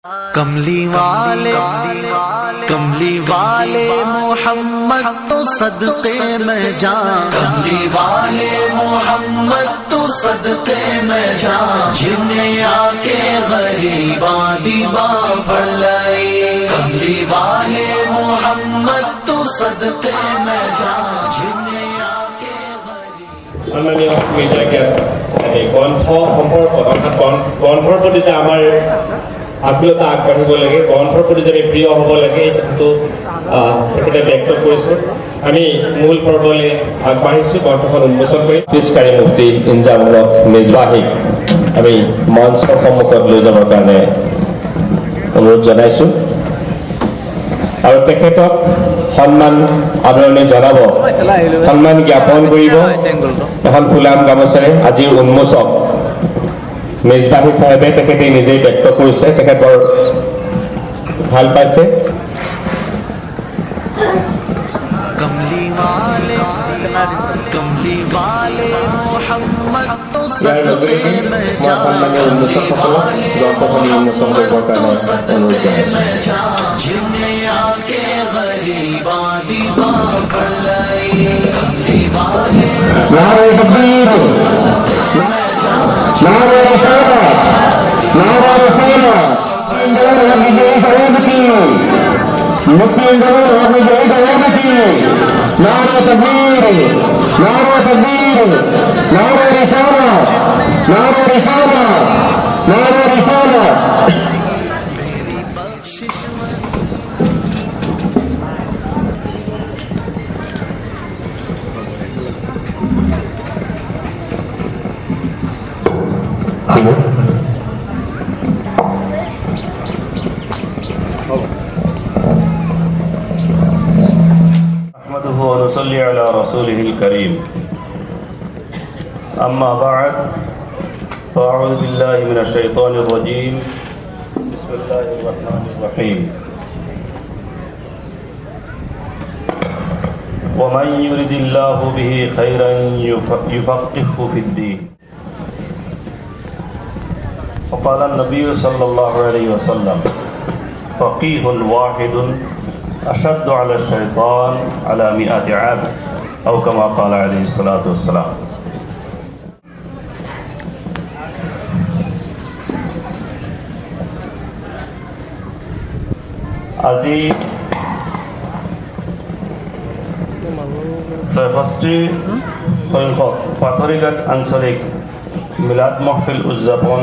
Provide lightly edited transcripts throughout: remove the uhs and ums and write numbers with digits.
کملی والے محمد تو صدقے میں جان، کملی والے محمد تو صدقے میں جان، جنہیں آ کے غریباں دیباں پڑھ لائی، کملی والے محمد تو صدقے میں جان، جنہیں آ کے সন্মানীয় media guest, গ্ৰন্থ সম্পৰ্কত অৰ্থাৎ গ্ৰন্থৰ প্ৰতি যে আমাৰ আগ্ৰহতা আগবাঢ়িব লাগে, গ্ৰন্থৰ প্ৰতি যে প্ৰিয় হ'ব লাগে, এই কথাটো তেখেতে ব্যক্ত কৰিছে। আমি মূল পৰ্বলৈ আগবাঢ়িছোঁ। গ্ৰন্থখন উন্মোচন কৰি পিছকাৰী মুফতি ইনজামুলক মিজবাহিক আমি মঞ্চৰ সন্মুখত লৈ যাবৰ কাৰণে অনুৰোধ জনাইছোঁ আৰু তেখেতক সন্মান আদৰণি জনাব, সন্মান জ্ঞাপন কৰিব এখন ফুলাম গামোচাৰে। আজিৰ উন্মোচক মেজবাহী চাহেবে তেখেতে নিজেই ব্যক্ত কৰিছে, তেখেত বৰ ভাল পাইছে। ইয়াৰ লগে লগে মই সন্মানীয় উন্মোচকসকলক গ্ৰন্থখনি উন্মোচন কৰিবৰ কাৰণে অনুৰোধ জনাইছোঁ। নারে তাকবীর, নারে রিসালাত, নারে রিসালাত, ইনদার বিজয় সভাপতি মুফতি ইনদার বিজয় সভাপতি, নারে তাকবীর, নারে তাকবীর, নারে রিসালাত, নারে রিসালাত, নারে রিসালাত। نحمده ونصلي على رسوله الكريم أما بعد فأعوذ بالله من الشيطان الرجيم بسم الله الرحمن الرحيم ومن يرد الله به خيرا يفقهه في الدين وقال النبي صلى الله عليه وسلم فقيه واحد أشد على الشيطان على 100 عابد أو كما قال عليه الصلاة والسلام. আজি ৬৬ সংখ্যক পাথৰিঘাট আঞ্চলিক মিলাদ মহফিল উদযাপন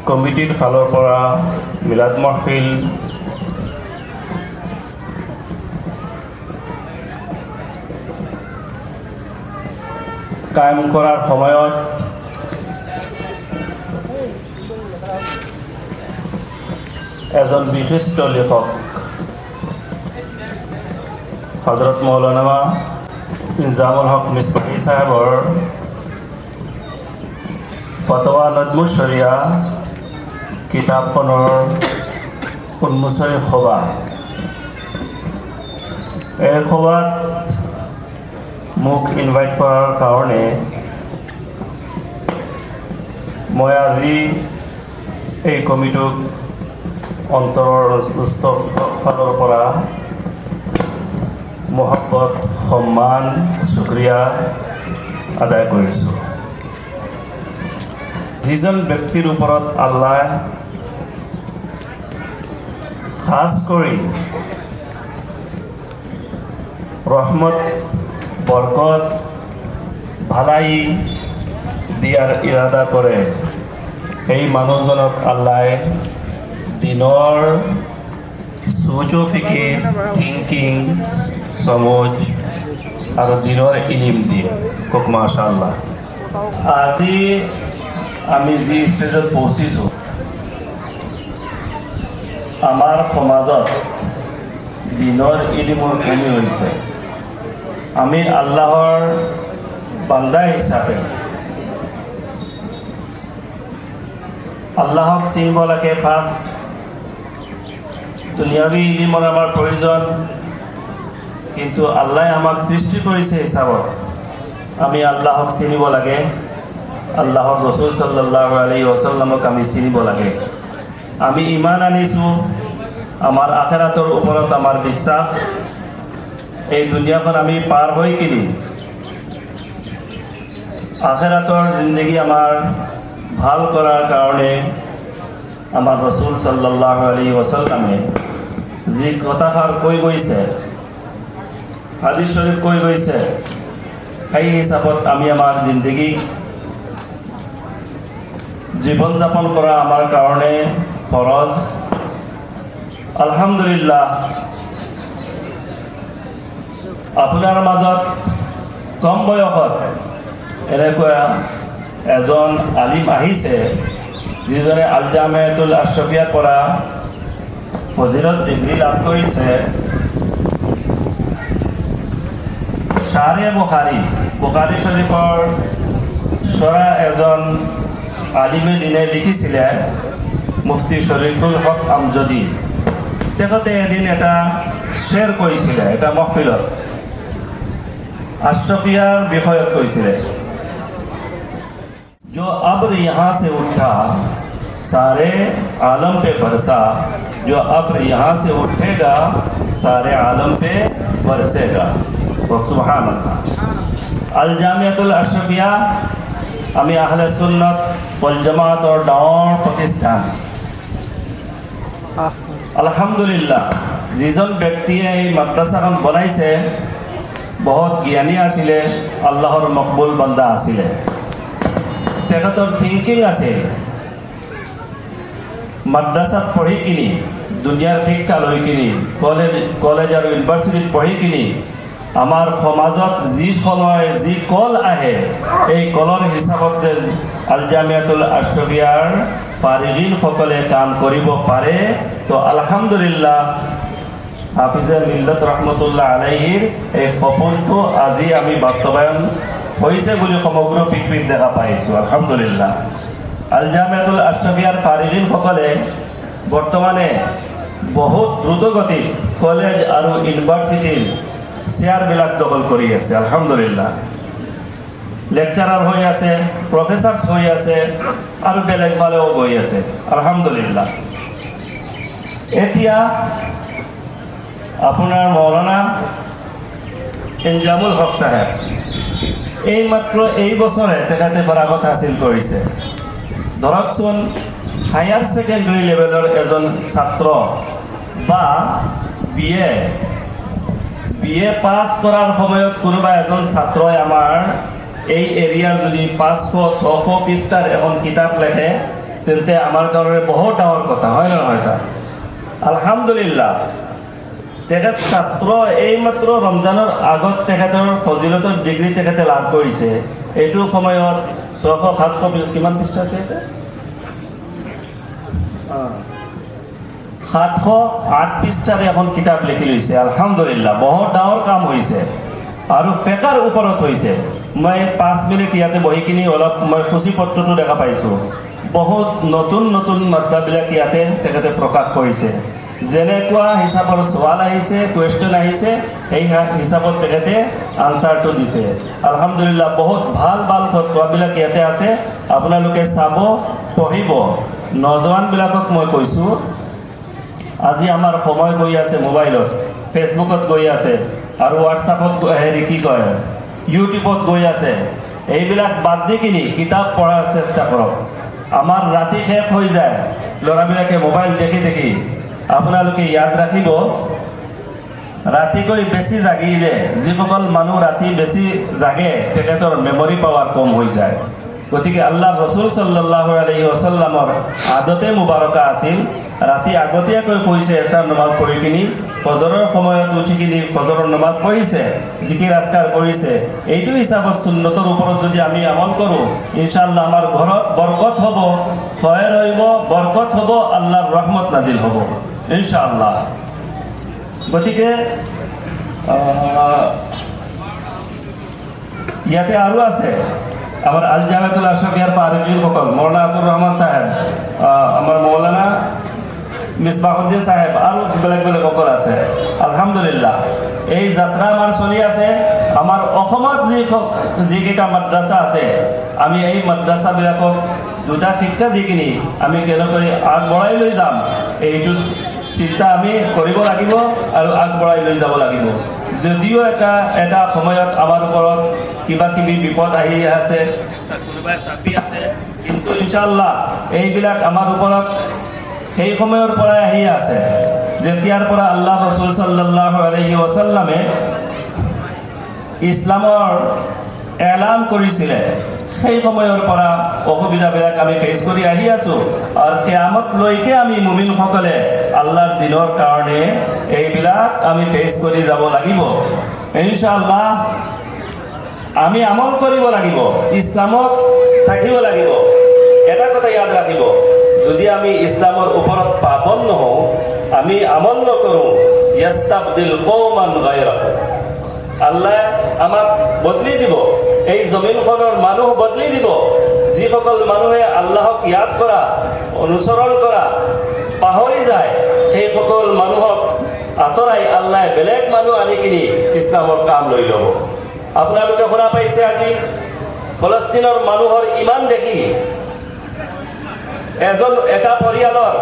কমিটিৰ ফালৰ পৰা মিলাদ মহফিল কায়েম কৰাৰ সময়ত এজন বিশিষ্ট লেখক হযৰত মৌলানা ইনজামুল হক মিজবাহী সাহেবৰ ফতৱা নজমুছ শৰিয়া কিতাপখনৰ উন্মোচনী সভা, এই সভাত মোক ইনভাইট কৰাৰ কাৰণে মই আজি এই কমিটিক অন্তৰৰ ফালৰ পৰা মহব্বত, সন্মান, শুক্ৰিয়া আদায় কৰিছোঁ। যিজন ব্যক্তিৰ ওপৰত আল্লাহ খাস কৰি ৰহমত, বৰকত, ভালাই দিয়াৰ ইৰাদা কৰে, সেই মানুহজনক আল্লাহ দিনৰ সোচ ফিকিৰ, থিংকিং, সমজ আৰু দিনৰ ইলিম দিয়ে। কক মাশাআল্লাহ। আজি আমি যি ষ্টেজত পৌঁছিছোঁ, আমাৰ সমাজত দিনৰ ইলিমৰ কমি হৈছে। আমি আল্লাহৰ বান্দা হিচাপে আল্লাহক চিনিব লাগে। ফাৰ্ষ্ট দুনিয়াবী ইলিমৰ আমাৰ প্ৰয়োজন, কিন্তু আল্লাহ আমাক সৃষ্টি কৰিছে হিচাপত আমি আল্লাহক চিনিব লাগে। আল্লাহৰ ৰসুল সাল্লাল্লাহু আলাইহি ওয়াসাল্লামক আমি চিনিব লাগে। আমি ইমান আনিছোঁ, আমাৰ আখেৰাতৰ ওপৰত আমাৰ বিশ্বাস। এই দুনিয়াখন আমি পাৰ হৈ কিনি আখেৰাতৰ জিন্দগী আমাৰ ভাল কৰাৰ কাৰণে আমাৰ ৰসুল সাল্লাল্লাহু আলাইহি ওয়াসাল্লামে যি কথাষাৰ কৈ গৈছে, হাদিছ শৰীফ কৈ গৈছে, সেই হিচাপত আমি আমাৰ জিন্দগী জীৱন যাপন কৰা আমাৰ কাৰণে ফৰজ। আলহামদুলিল্লাহ, আপোনাৰ মাজত কম বয়সত এনেকুৱা এজন আলিম আহিছে যিজনে আল জামিয়াতুল আশৰাফিয়াৰ পৰা ফজিলত ডিগ্ৰী লাভ কৰিছে। শাৰে বুখাৰী শৰীফৰ চৰা এজন আলিমে দিনে লিখিছিলে, মুফতি শৰীফুল হক আমজদি। তেখেতে এদিন এটা শ্বেৰ কৈছিলে, এটা মহফিলত আশৰাফিয়াৰ বিষয়ত কৈছিলে, जो अब्र यहाँ से उठा सारे आलम पे बरसा, जो अब्र यहाँ से उठेगा सारे आलम पे बरसेगा। सुबहान अल्लाह। अल जामियातुल अशरफिया আমি আহলে সুন্নত ওয়াল জামাতৰ ডাঙৰ প্ৰতিষ্ঠান। আলহামদুলিল্লাহ, যিজন ব্যক্তিয়ে এই মাদ্ৰাছাখন বনাইছে বহুত জ্ঞানী আছিলে, আল্লাহৰ মকবুল বান্দা আছিলে। তেখেতৰ থিংকিং আছিল মাদ্ৰাছাত পঢ়ি কিনি, দুনিয়াৰ শিক্ষা লৈ কিনি, কলেজ আৰু ইউনিভাৰ্চিটিত পঢ়ি কিনি আমাৰ সমাজত যি সময় যি কল আহে, এই কলৰ হিচাপত যেন আল জামিয়াতুল আশৰাফিয়াৰ ফাৰিগিনসকলে কাম কৰিব পাৰে। তো আলহামদুলিল্লাহ, হাফিজে মিল্লত ৰহমতুল্লাহ আলাইহিৰ এই সপোনটো আজি আমি বাস্তৱায়ন হৈছে বুলি সমগ্ৰ পৃথিৱীত দেখা পাইছোঁ। আলহামদুলিল্লাহ, আল জামিয়াতুল আশৰাফিয়াৰ ফাৰিগিনসকলে বৰ্তমানে বহুত দ্ৰুতগতিত কলেজ আৰু ইউনিভাৰ্চিটিৰ চেয়াৰবিলাক দখল কৰি আছে। আলহামদুলিল্লাহ, লেকচাৰাৰ হৈ আছে, প্ৰফেচাৰ্ছ হৈ আছে আৰু বেলেগ ফালেও গৈ আছে। আলহামদুলিল্লাহ, এতিয়া আপোনাৰ মৌলানা ইনজামুল হক চাহেব এইমাত্ৰ এই বছৰে তেখেতে ফৰাগত হাচিল কৰিছে। ধৰকচোন, হায়াৰ ছেকেণ্ডেৰী লেভেলৰ এজন ছাত্ৰ বা বি এ পাছ কৰাৰ সময়ত কোনোবা এজন ছাত্ৰই আমাৰ এই এৰিয়াৰ যদি 500-600 পৃষ্ঠাৰ এখন কিতাপ লেখে, তেন্তে আমাৰ কাৰণে বহুত ডাঙৰ কথা, হয় নে নহয় ছাৰ? আলহামদুলিল্লাহ, তেখেত ছাত্ৰ এইমাত্ৰ ৰমজানৰ আগত তেখেতৰ ফজিলতৰ ডিগ্ৰী তেখেতে লাভ কৰিছে। এইটো সময়ত 600-700 কিমান পৃষ্ঠা আছে? 708 পৃষ্ঠাৰ এখন কিতাপ লিখি লৈছে। আলহামদুলিল্লাহ, বহুত ডাঙৰ কাম হৈছে আৰু ফেকাৰ ওপৰত হৈছে। মই 5 মিনিট ইয়াতে বহি কিনি অলপ মই সূচীপত্ৰটো দেখা পাইছোঁ। বহুত নতুন নতুন মাছলাবিলাক ইয়াতে তেখেতে প্ৰকাশ কৰিছে। যেনেকুৱা হিচাপৰ সৱাল আহিছে, কুৱেশ্যন আহিছে, সেই হিচাপত তেখেতে আনচাৰটো দিছে। আলহামদুলিল্লাহ, বহুত ভাল ভাল ফতৱাবিলাক ইয়াতে আছে, আপোনালোকে চাব, পঢ়িব। নজৱানবিলাকক মই কৈছোঁ, আজি আমাৰ সময় গৈ আছে মোবাইলত, ফেচবুকত গৈ আছে আৰু হোৱাটছআপত ইউটিউবত গৈ আছে। এইবিলাক বাদ দি কিনি কিতাপ পঢ়াৰ চেষ্টা কৰক। আমাৰ ৰাতি শেষ হৈ যায়, ল'ৰাবিলাকে মোবাইল দেখি দেখি। আপোনালোকে ইয়াদ ৰাখিব, ৰাতিকৈ বেছি জাগিলে, যিসকল মানুহ ৰাতি বেছি জাগে তেখেতৰ মেমৰি পাৱাৰ কম হৈ যায়। গতিকে আল্লাহ ৰসুল সাল্লাল্লাহু আলাইহি ওয়াসাল্লামৰ আদতে মুবাৰকা আছিল, ৰাতি আগতীয়াকৈ কৈছে এছাৰ নমাজ পঢ়ি কিনি, ফজৰৰ সময়ত উঠি কিনি ফজৰৰ নমাজ পঢ়িছে, জিকিৰ আজকাৰ কৰিছে। এইটো হিচাপত সুন্নতৰ ওপৰত যদি আমি আমল কৰোঁ, ইনশাআল্লাহ আমাৰ ঘৰত বৰকত হ'ব, খয়ৰ হ'ব, বৰকত হ'ব, আল্লাহৰ ৰহমত নাজিল হ'ব ইনশাআল্লাহ। গতিকে ইয়াতে আৰু আছে আমাৰ আল জামিয়াতুল আশৰাফিয়াৰ ফাৰিগিন সকল, মৌলানা আব্দুৰ ৰহমান সাহেব, আমাৰ মৌলানা মিসবাহুদ্দিন সাহেব, আৰু বেলেগ বেলেগ সকল আছে। আলহামদুলিল্লাহ, এই যাত্ৰা আমাৰ চলি আছে। আমাৰ অসমত যিকেইটা মাদ্ৰাছা আছে, আমি এই মাদ্ৰাছাবিলাকক দুটা শিক্ষা দি কিনি আমি কেনেকৈ আগবঢ়াই লৈ যাম, এইটো চিন্তা আমি কৰিব লাগিব আৰু আগবঢ়াই লৈ যাব লাগিব। যদিও এটা সময়ত আমাৰ ওপৰত কিবা কিবি বিপদ আহি আছে, কোনোবাই চাপি আছে, কিন্তু ইনশাআল্লাহ এইবিলাক আমাৰ ওপৰত সেই সময়ৰ পৰাই আহি আছে, যেতিয়াৰ পৰা আল্লাহ ৰাসূল সাল্লাল্লাহু আলাইহি ওয়াসাল্লামে ইছলামৰ এলান কৰিছিলে। সেই সময়ৰ পৰা অসুবিধাবিলাক আমি ফেচ কৰি আহি আছোঁ আৰু কিয়ামতলৈকে আমি মুমিনসকলে আল্লাহৰ দিনৰ কাৰণে এইবিলাক আমি ফেচ কৰি যাব লাগিব। ইনশাআল্লাহ আমি আমল কৰিব লাগিব, ইছলামত থাকিব লাগিব। এটা কথা ইয়াদ ৰাখিব, যদি আমি ইছলামৰ ওপৰত পাবন নহওঁ, আমি আমল নকৰোঁ, ইয়াস্তাবদিল কওমান গায়ৰাকুম, আল্লাহ আমাক বদলি দিব, এই জমিনখনৰ মানুহ বদলি দিব। যিসকল মানুহে আল্লাহক ইয়াদ কৰা, অনুসৰণ কৰা পাহৰি যায়, সেইসকল মানুহক আঁতৰাই আল্লাহ বেলেগ মানুহ আনি কিনি ইছলামৰ কাম লৈ ল'ব। আপোনালোকে শুনা পাইছে আজি ফলস্তিনৰ মানুহৰ ইমান দেখি, এটা পৰিয়ালৰ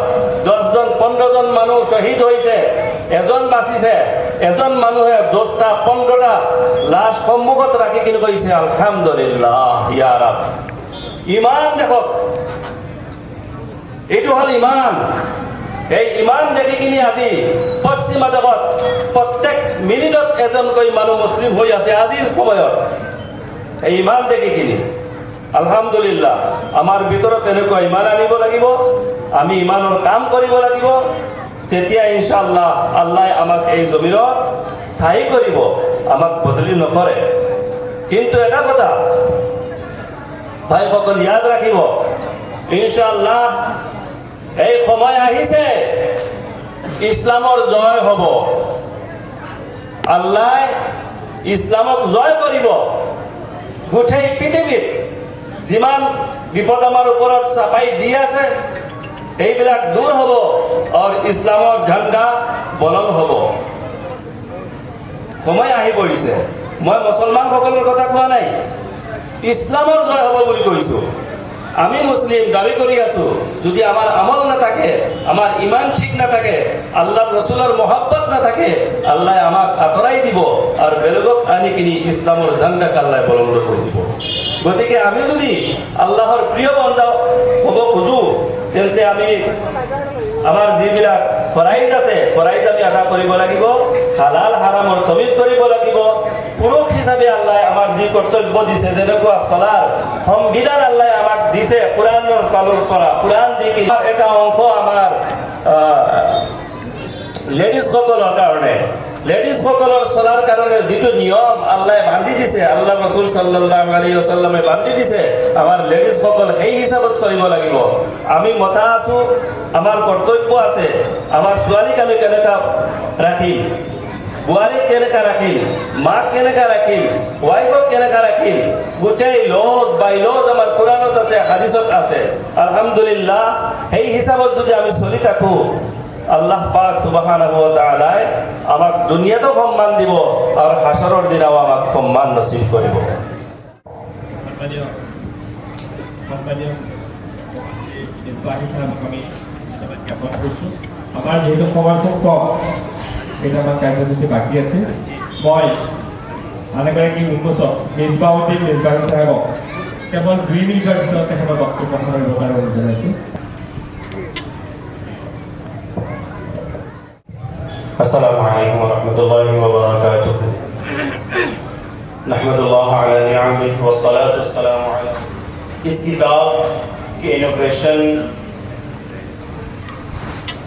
10জন 15জন মানুহ শ্বহীদ হৈছে, এজন বাচিছে, এজন মানুহে 10টা 15টা লাশ সন্মুখত ৰাখি কিনে কৈছে আলহামদুলিল্লাহ ইয়া ৰাব। ইমান দেখক, এইটো হ'ল ইমান। এই ইমান দেখি কিনি আজি পশ্চিমা দেশত প্ৰত্যেক মিনিটত এজনকৈ মানুহ মুছলিম হৈ আছে আজিৰ সময়ত। এই ইমান দেখি কিনি আলহামদুলিল্লাহ আমাৰ ভিতৰত এনেকুৱা ইমান আনিব লাগিব, আমি ইমানৰ কাম কৰিব লাগিব, তেতিয়া ইনশাআল্লাহ আল্লাহ আমাক এই জমিনত স্থায়ী কৰিব, আমাক বদলি নকৰে। কিন্তু এটা কথা ভাইসকল ইয়াদ ৰাখিব, ইনশাআল্লাহ এই সময় আহিছে ইছলামৰ জয় হ'ব। আল্লাহ ইছলামক জয় কৰিব। গোটেই পৃথিৱীত যিমান বিপদ আমাৰ ওপৰত চাপাই দি আছে, এইবিলাক দূৰ হ'ব আৰু ইছলামৰ ঝাণ্ডা বলন হ'ব। সময় আহি পৰিছে। মই মুছলমানসকলৰ কথা কোৱা নাই, ইছলামৰ জয় হ'ব বুলি কৈছোঁ। আমি মুছলিম দাবী কৰি আছোঁ, যদি আমাৰ আমল নাথাকে, আমাৰ ইমান ঠিক নাথাকে, আল্লাহ ৰসুলৰ মহব্বত নাথাকে, আল্লাহ আমাক আঁতৰাই দিব আৰু বেলেগক আনি কিনি ইছলামৰ ঝাণ্ডাক আল্লাহ বলবৎ কৰি দিব। গতিকে আমি যদি আল্লাহৰ প্ৰিয় বন্ধা হ'ব খোজোঁ, তেন্তে আমি আমাৰ যিবিলাক ফৰাইজ আছে, ফৰাইজ আমি আদা কৰিব লাগিব, হালাল হাৰামৰ তমিজ কৰিব লাগিব। পুৰুষ হিচাপে আল্লাহ আমাৰ যি কৰ্তব্য দিছে, যেনেকুৱা চলাৰ সংবিধান আল্লাহ আমাক দিছে কোৰাণৰ ফালৰ পৰা, কোৰাণ দি কিনে এটা অংশ আমাৰ লেডিজসকলৰ কাৰণে, লেডিজসকলৰ চলাৰ কাৰণে যিটো নিয়ম আল্লাহ বান্ধি দিছে, আল্লাহ ৰাসূল সাল্লাল্লাহু আলাইহি ওয়াসাল্লামে বান্ধি দিছে, আমাৰ লেডিজসকল সেই হিচাপত চলিব লাগিব। আমি মতা আছোঁ, আমাৰ কৰ্তব্য আছে, আমাৰ ছোৱালীক আমি কেনেকৈ ৰাখিম, বোৱাৰীক কেনেকৈ ৰাখিম, মাক কেনেকৈ ৰাখিম, ৱাইফক কেনেকৈ ৰাখিম, গোটেই লজ বাই লজ আমাৰ কোৰাণত আছে, হাদিছত আছে। আলহামদুলিল্লাহ সেই হিচাপত যদি আমি চলি থাকোঁ, আল্লাহ পাক সুবহানাহু ওয়া তাআলা আমাক দুনিয়াতো সন্মান দিব আৰু হাসৰৰ দিনাও আমাক সন্মান নসিব কৰিব। আমাৰ যেহেতু সময় খুব কম, এটা আমাৰ কাৰ্যসূচী বাকী আছে, মই আন এগৰাকী উন্মোচক মেজবাউদ্দিন মেজবাহী চাহেবক কেৱল 2 মিনিটৰ ভিতৰত তেখেতৰ বক্তব্য কৰিবৰ কাৰণে অনুৰোধ জনাইছোঁ। السلام عليكم ورحمة الله وبركاته. نحمدullah على نعمه والصلاة والسلام على اس کتاب کی انوگریشن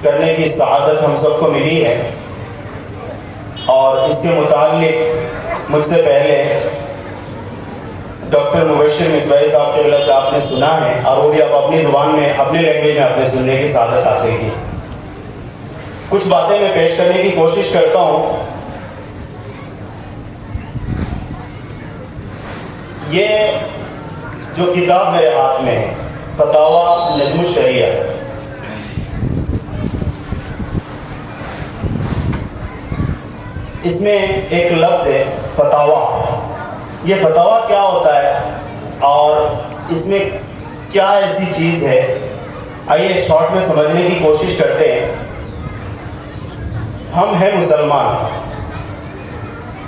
کرنے کی سعادت ہم سب کو ملی ہے اور اس کے متعلق مجھ سے پہلے ڈاکٹر مبشر مصباحی صاحب سے آپ نے سنا ہے اور وہ بھی آپ اپنی زبان میں اپنی لینگویج میں اپنے سننے کی سعادت حاصل کی. کچھ باتیں میں پیش کرنے کی کوشش کرتا ہوں. یہ جو کتاب میرے ہاتھ میں ہے فتاوی نجم الشریعہ، اس میں ایک لفظ ہے فتاوا. یہ فتاوا کیا ہوتا ہے اور اس میں کیا ایسی چیز ہے، آئیے شارٹ میں سمجھنے کی کوشش کرتے ہیں. ہم ہیں مسلمان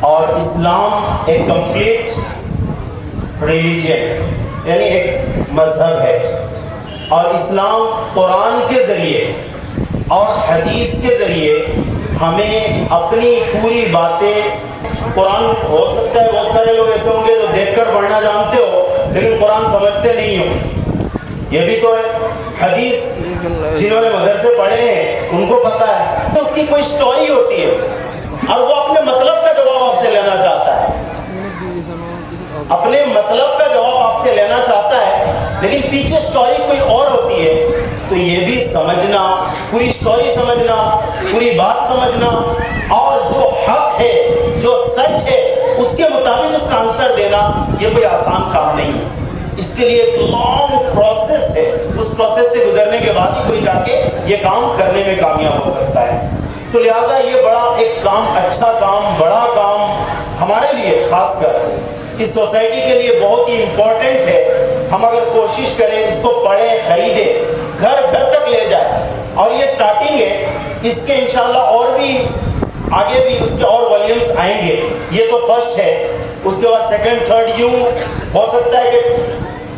اور اسلام ایک کمپلیٹ ریلیجن یعنی ایک مذہب ہے، اور اسلام قرآن کے ذریعے اور حدیث کے ذریعے ہمیں اپنی پوری باتیں، قرآن ہو سکتا ہے بہت سارے لوگ ایسے ہوں گے جو دیکھ کر پڑھنا جانتے ہو لیکن قرآن سمجھتے نہیں ہو، یہ بھی تو ہے. حدیث جنہوں نے مدرسے پڑھے ہیں ان کو پتہ ہے، تو اس کی کوئی سٹوری ہوتی ہے اور وہ اپنے مطلب کا جواب آپ سے لینا چاہتا ہے، اپنے مطلب کا جواب آپ سے لینا چاہتا ہے لیکن پیچھے سٹوری کوئی اور ہوتی ہے. تو یہ بھی سمجھنا، پوری سٹوری سمجھنا، پوری بات سمجھنا اور جو حق ہے، جو سچ ہے، اس کے مطابق اس کا آنسر دینا، یہ کوئی آسان کام نہیں ہے. اس کے لیے ایک لانگ پروسیس ہے، اس پروسیس سے گزرنے کے بعد ہی کوئی جا کے یہ کام کرنے میں کامیاب ہو سکتا ہے. تو لہٰذا یہ بڑا ایک کام، اچھا کام، بڑا کام ہمارے لیے، خاص کر اس سوسائٹی کے لیے بہت ہی امپورٹنٹ ہے. ہم اگر کوشش کریں اس کو پڑھیں، خریدیں، گھر گھر تک لے جائیں، اور یہ سٹارٹنگ ہے، اس کے انشاءاللہ اور بھی آگے بھی اس کے اور والیومز آئیں گے. یہ تو فرسٹ ہے، اس کے بعد سیکنڈ، تھرڈ، یوں ہو سکتا ہے کہ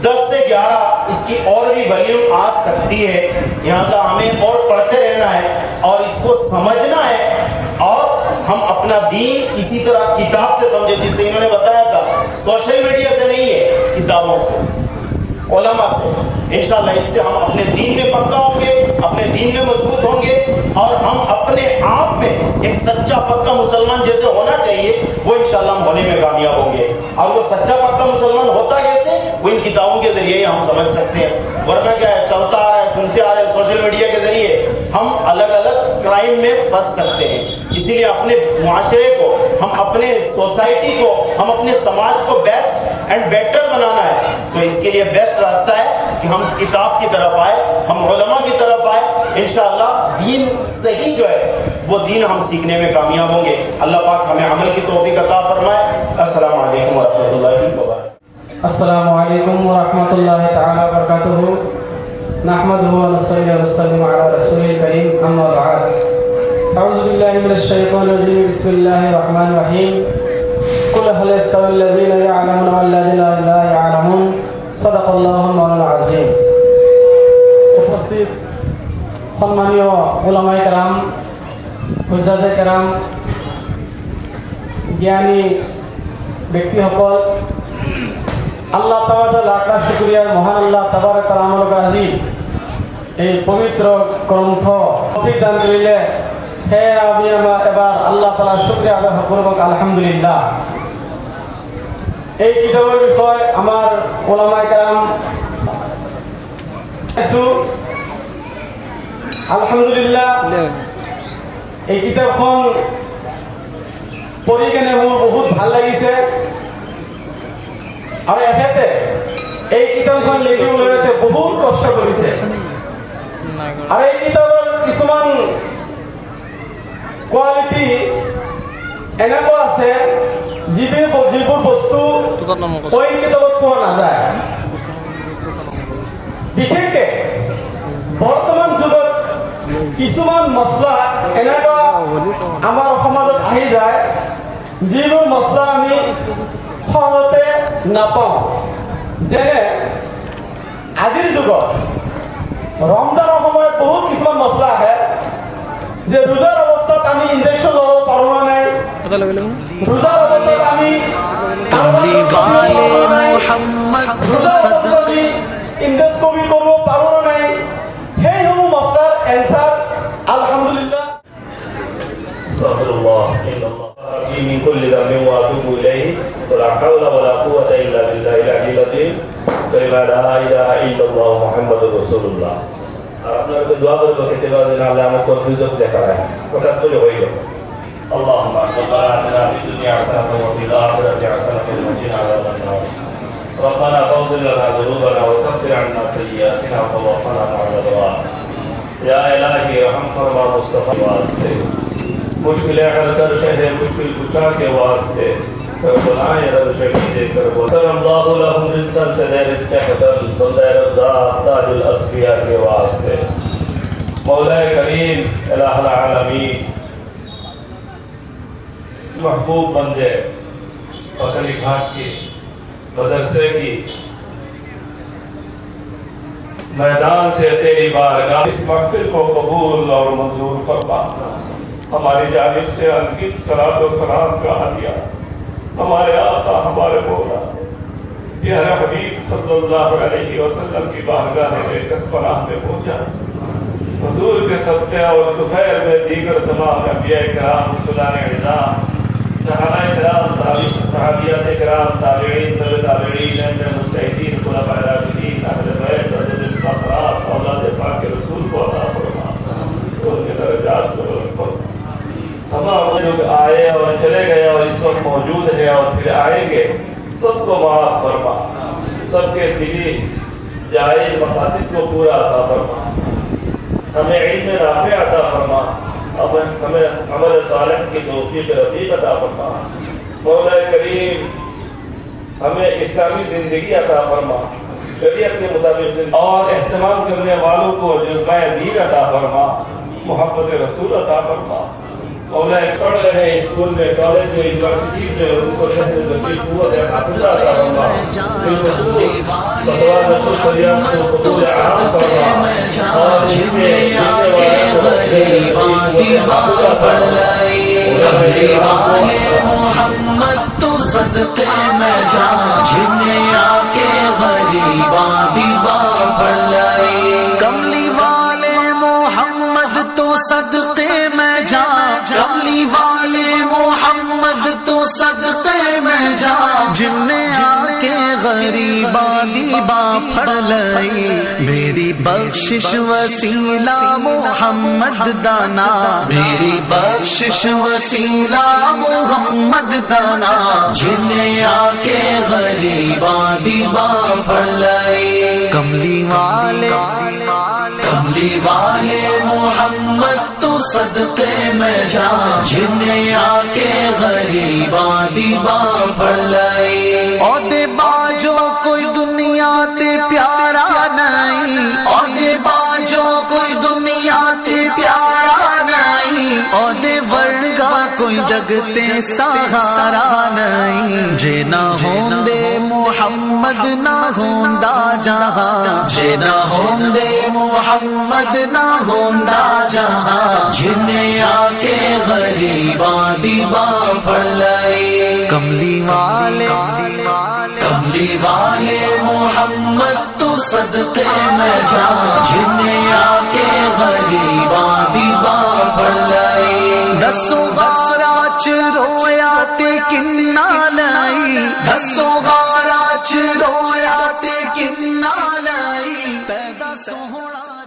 10 سے 11 اس کی اور بھی والیوم آ سکتی ہے. لہٰذا ہمیں اور پڑھتے رہنا ہے اور اس کو سمجھنا ہے، اور ہم اپنا دین اسی طرح کتاب سے سمجھے، جس سے انہوں نے بتایا تھا سوشل میڈیا سے نہیں ہے، کتابوں سے، علماء سے. انشاءاللہ اس سے ہم اپنے دین میں پکا ہوں گے، اپنے دین میں مضبوط ہوں گے، اور ہم اپنے آپ میں ایک سچا پکا مسلمان جیسے ہونا چاہیے وہ انشاءاللہ ہم ہونے میں کامیاب ہوں گے. اور وہ سچا پکا مسلمان ہوتا کیسے، وہ ان کتابوں کے ذریعے ہی ہم سمجھ سکتے ہیں. ورنہ کیا ہے، چلتا آ رہا ہے، سنتے آ رہے ہیں، سوشل میڈیا کے ذریعے ہم الگ الگ کرائم میں پھنس سکتے ہیں. اسی لیے اپنے معاشرے کو، ہم اپنے سوسائٹی کو، ہم اپنے سماج کو بیسٹ اینڈ بیٹر بنانا ہے. تو اس کے لیے بیسٹ راستہ ہے کہ ہم کتاب کی طرف آئے، ہم علماء کی طرف آئے. انشاءاللہ دین صحیح جو ہے وہ دین ہم سیکھنے میں کامیاب ہوں گے. اللہ پاک ہمیں عمل کی توفیق عطا فرمائے. السلام علیکم ورحمۃ اللہ وبرکاتہ. السلام علیکم ورحمۃ اللہ تعالی وبرکاتہ. نحمده ونصلي ونسلم على رسول الكريم، اما بعد. اعوذ باللہ من الشیطان الرجیم، بسم اللہ الرحمن الرحیم. قل هل يستوي الذين يعلمون والذين لا يعلمون، صدق اللہ المولانا العظیم. উপস্থিত সম্মানীয় ওলামায়ে কেরাম, হুজ্জাজে কেরাম, জ্ঞানী ব্যক্তিসকল, আল্লাহ তাআলা লাখ লাখ শুকরিয়া, মহান আল্লাহ তাবারক ওয়া তাআলা আজি এই পবিত্র গ্রন্থ তৌফিক দান করিলে, হে আমি এবার আল্লাহ তাআলার শুকরিয়া আদায় করব, আলহামদুলিল্লাহ. এই কিতাবের বিষয় আমার ওলামায়ে কেরাম আলহামদুলিল্লাহ এই কিতাপখন পঢ়ি কেনে মোৰ বহুত ভাল লাগিছে, আৰু এখেতে এই কিতাপখন লিখিবলৈ বহুত কষ্ট কৰিছে. আৰু এই কিতাপৰ কিছুমান কোৱালিটি এনেকুৱা আছে যিবোৰ বস্তু ওই কিতাপত পোৱা নাযায়. বিশেষকে বৰ্তমান যুগত কিছুমান মছলা এনেকুৱা আমাৰ সমাজত আহি যায় যিবোৰ মছলা আমি সহজতে নাপাওঁ. যেনে আজিৰ যুগত ৰমজানৰ সময়ত বহুত কিছুমান মছলা আহে যে ৰোজাৰ অৱস্থাত আমি ইনজেকশ্যন ল'ব পাৰোঁ নে নাই, ৰোজাৰ অৱস্থাত আমি ইণ্ডোস্কপি কৰিব পাৰোঁ নে নাই, সেইসমূহ মছলাৰ এনচাৰ আলহামদুলিল্লাহ. আস্তাগফিরুল্লাহ, ইন্নাল্লাহ রাব্বি মিন কুল্লি যামবিন ওয়া আতুবু ইলাইহি ওয়া লা হাওলা ওয়া লা কুওয়াতা ইল্লা বিল্লাহিল আলিয়্যিল আযীম। কালিমা লা ইলাহা ইল্লাল্লাহ মুহাম্মাদুর রাসূলুল্লাহ. আর আপনারা দোয়া করবেন খেতে পারেন, আল্লাহ আমাকে কনফিউজন দেখা রাখে, হঠাৎ করে হয়ে গেল. আল্লাহুম্মা রাব্বানা আতিনা ফিদ দুনিয়া হাসানাতাও ওয়া ফিল আখিরাতি হাসানাতাও ওয়া কিনা আযাবান নার. ربنا اغفر لنا ذنوبنا وكفر عنا سيئاتنا وتوفنا مع الابرار. یا الہی رحم فرما مصطفیٰ واسطے مشکل حل کر شہر مشکل کشا کے واسطے کربلائیں رب شہید کربلا صلی اللہ لہم رزقاً سے دے رزق حسن بندہ رزاق تاج الاسفیاء کے واسطے مولا کریم الہ العالمین محبوب بندے پکڑی گھاٹ کی مدرسے کی میدان سے تیری بارگاہ اس محفل کو قبول اور منظور فرما ہماری جانب سے انگت صلاۃ و سلام کا ہدیہ ہمارے آقا ہمارے مولا پیارے حبیب صلی اللہ علیہ وسلم کی بارگاہ میں کس پناہ میں پہنچا حضور کے صدقے اور طفیل میں دیگر تمام انبیاء کرام رسولان اعظام صحابہ کرام صحابیات کرام تابعین تبع تابعین مجتہدین خلفاء راشدین اہل بیت عدد الفقرات اولاد پاک رسول کو عطا فرما ان کے درجات کو بلند فرما تمام لوگ آئے اور چلے گئے اور اس وقت موجود ہے اور پھر آئیں گے سب کو معاف فرما سب کے دلی جائز مقاصد کو پورا عطا فرما ہمیں علم نافع عطا فرما ہمیں عمل صالح کی توفیق رفیق عطا فرما مولا کریم ہمیں اسلامی زندگی عطا فرما شریعت کے مطابق زندگی اور اہتمام کرنے والوں کو جذبہ دین عطا فرما محبت رسول عطا فرما مولا پڑھ رہے ہیں اسکول میں کالج میں یونیورسٹی سے ان کو شہر زندگی قوت حافظہ عطا فرما بالخصوص فتویٰ رسول شریعت کو قبول عام فرما اور جن میں کملی والے محمد تو صدقے میں جان جنہیں آکے غریباں دیباں پڑھ لائے کملی والے محمد تو صدقے میں جان کملی والے محمد تو صدقے میں جان جنہیں آکے غریباں دیباں پڑھ لائے میری بخشش وسیلہ محمد دانا میری بخشش وسیلہ محمد دانا جنہیں آکے غریباں دیباں پڑھ لائے کملی والے محمد تو صدقے میں جان جنہیں آکے غریباں دیباں پڑھ لائے عہدے باجو کوئی دنیا تے پیارا نہیں عہدے باجو کوئی دنیا تے پیارا نہیں عہدے ورگا کوئی جگتے سہارا نہیں جے نہ ہوندے محمد نہ ہوندا جہاں جے نہ ہوندے محمد نہ ہوندا جہاں جنہیں آکے غریباں دیباں پڑھ لائے کملی والے محمد تو صدقے میں جان جنہیں آکے غریباں دیباں پڑھ لائے دسوں غارات رویا تے کننا لائی دسوں غارات رویا تے کننا لائی پیدا سوہنا